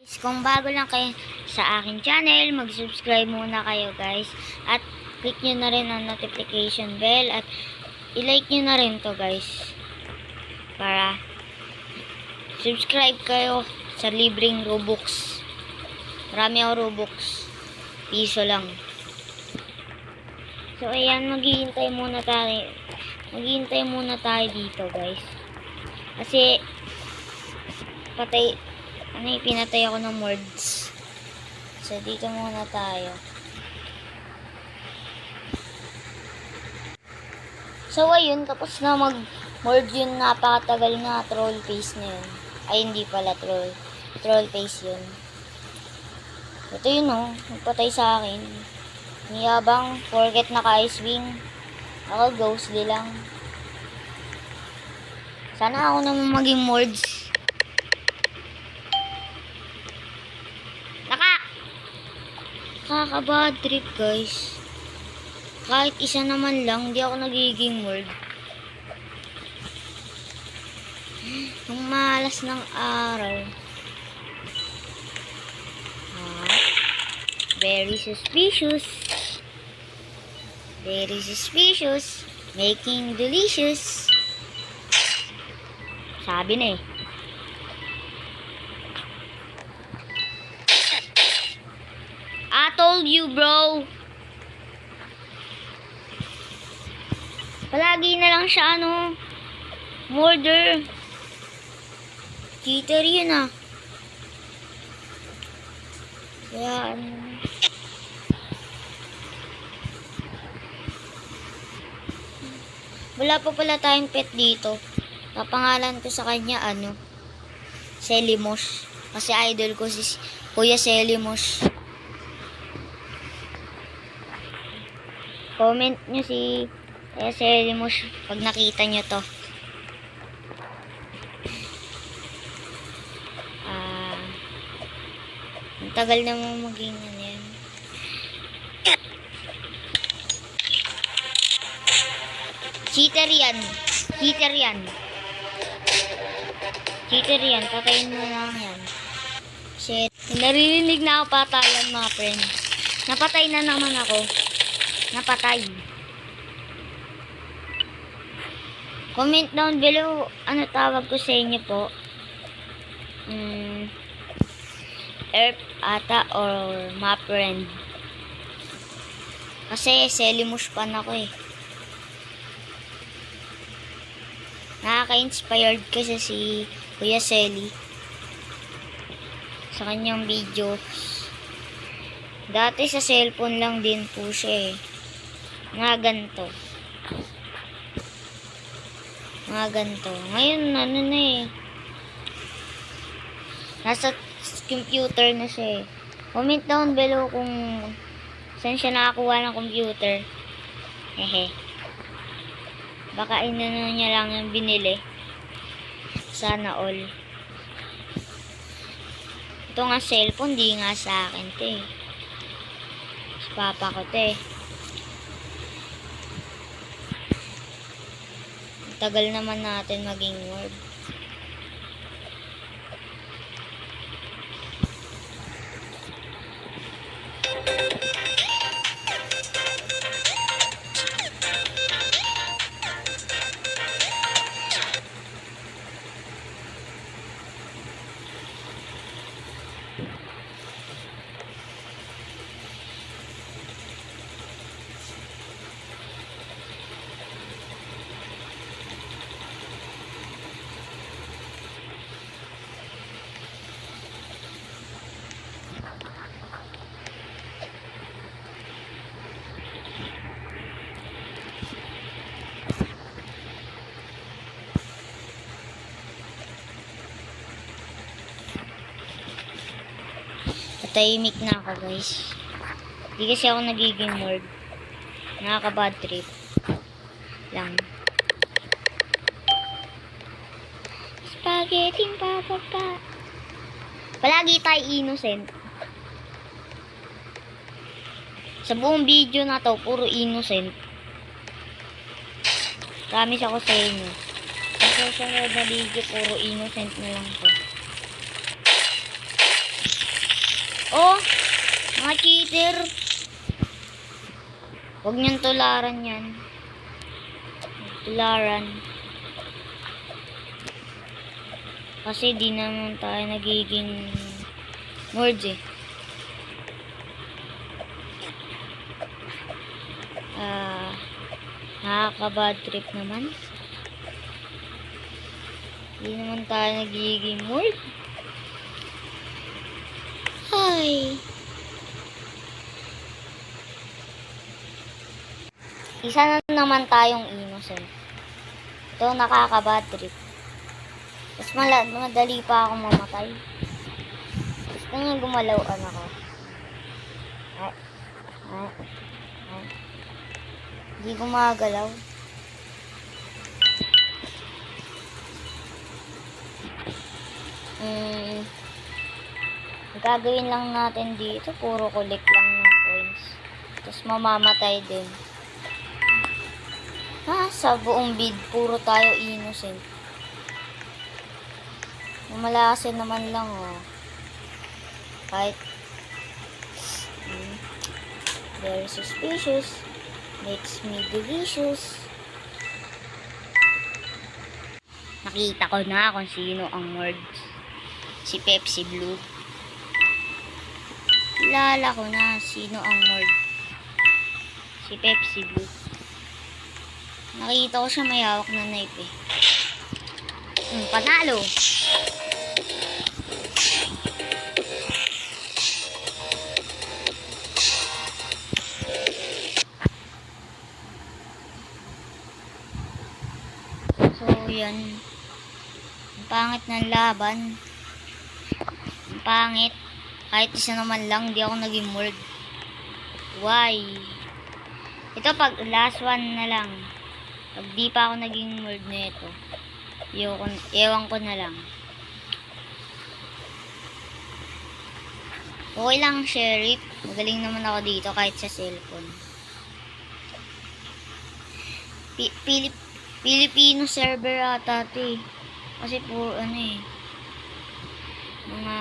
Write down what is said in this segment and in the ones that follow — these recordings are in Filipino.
Kung bago lang kayo sa aking channel, mag-subscribe muna kayo guys. At click nyo na rin ang notification bell at i-like nyo na rin to guys. Para subscribe kayo sa libreng Robux. Marami ako Robux. Piso lang. So ayan, maghihintay muna tayo. Maghihintay muna tayo dito guys. Kasi pinatay ako ng mords. So dito muna tayo. So ayun, tapos na mag-mord yun, napakatagal na troll face na yun. Ay hindi pala troll face yun. Ito yun oh, nagpatay sa akin. Niyabang, forget naka-icewing. Ako ghostly lang. Sana ako naman maging mords. Nakaka-bad trip guys. Kahit isa naman lang, hindi ako nagiging word. Ang malas ng araw. Very suspicious. Very suspicious. Making delicious. Sabi na eh. I told you, bro. Palagi na lang siya, murder. Cheater yun, Kaya, wala pa pala tayong pet dito. Papangalan ko sa kanya, Selimos. Kasi idol ko si Kuya Selimos. Comment nyo si Selimos pag nakita nyo to. Ang tagal naman maging yan. Cheater yan. Patayin mo lang yan. Shit. Naririnig na ako patayan mga friends. Napatay na naman ako. Comment down below ano tawag ko sa inyo po. Earth ata or my friend. Kasi Selimos fan ako eh. Nakaka-inspired kasi si Kuya Selly sa kanyang videos. Dati sa cellphone lang din po siya eh. Mga ganito. Ngayon, na eh. Nasa computer na siya eh. Comment down below kung saan siya nakakuha ng computer. Hehe. Baka inano niya lang yung binili. Sana all. Ito nga cellphone, di nga sa akin te. Sa papa ko te. Tagal naman natin maging word. Tahimik na ako guys. Hindi kasi ako nagiging word. Nakaka-bad trip lang. Spaghetti papa. Palagi tayo innocent. Sa buong video na to, puro innocent. Promise ako sa inyo. Sa susunod na video, puro innocent na lang to. Oh, mga cheater. Huwag niyong tularan yan. Tularan. Kasi di naman tayo nagiging merge eh. Nakaka-bad trip naman. Di naman tayo nagiging merge. Ay. Isa na naman tayong innocent. Ito nakaka-bad trip. Mas madali pa ako mamatay. Gusto niya gumalaw ako. Ay. Hindi gumagalaw. Gagawin lang natin dito, puro collect lang ng coins. Tapos mamamatay din. Sa buong bid, puro tayo innocent. Mamalasin naman lang, oh. Kahit very suspicious. Makes me delicious. Nakita ko na kung sino ang merge. Si Pepsi Blue. Kilala ko na sino ang merge. Si Pepsi Blue. Nakita ko siya may hawak na knife eh. Panalo! So, yan. Ang pangit ng laban. Ang pangit. Kahit isa naman lang, di ako naging merge. Why? Ito pag last one na lang. Pag di pa ako naging merge na ito, ewan ko na lang. Okay lang, sheriff. Magaling naman ako dito kahit sa cellphone. Filipino server ata ito eh. Kasi puro mga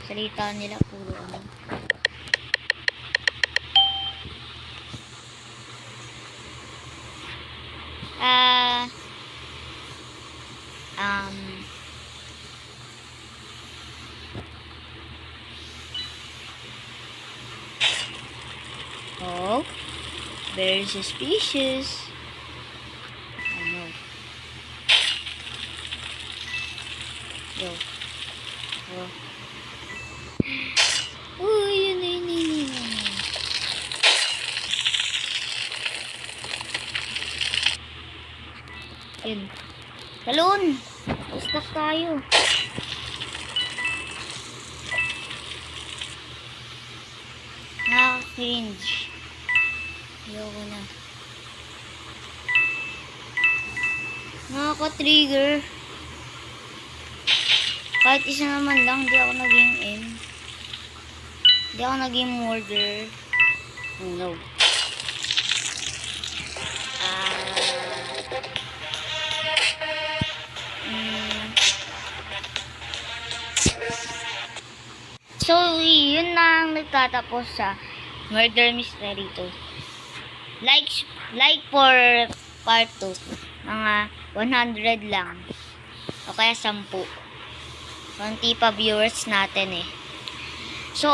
salita nila puro oh, very suspicious. Yo. Oh. Uy, yun. Yun. Talon! Stop tayo. Nakaka-cringe. Ayoko na. Nakaka-trigger. Kahit isa naman lang, di ako naging di ako naging murder. Oh no. So, yun na ang nagtatapos sa murder mystery 2. Like for part 2. Mga 100 lang. O kaya 10. Konti pa viewers natin eh. So,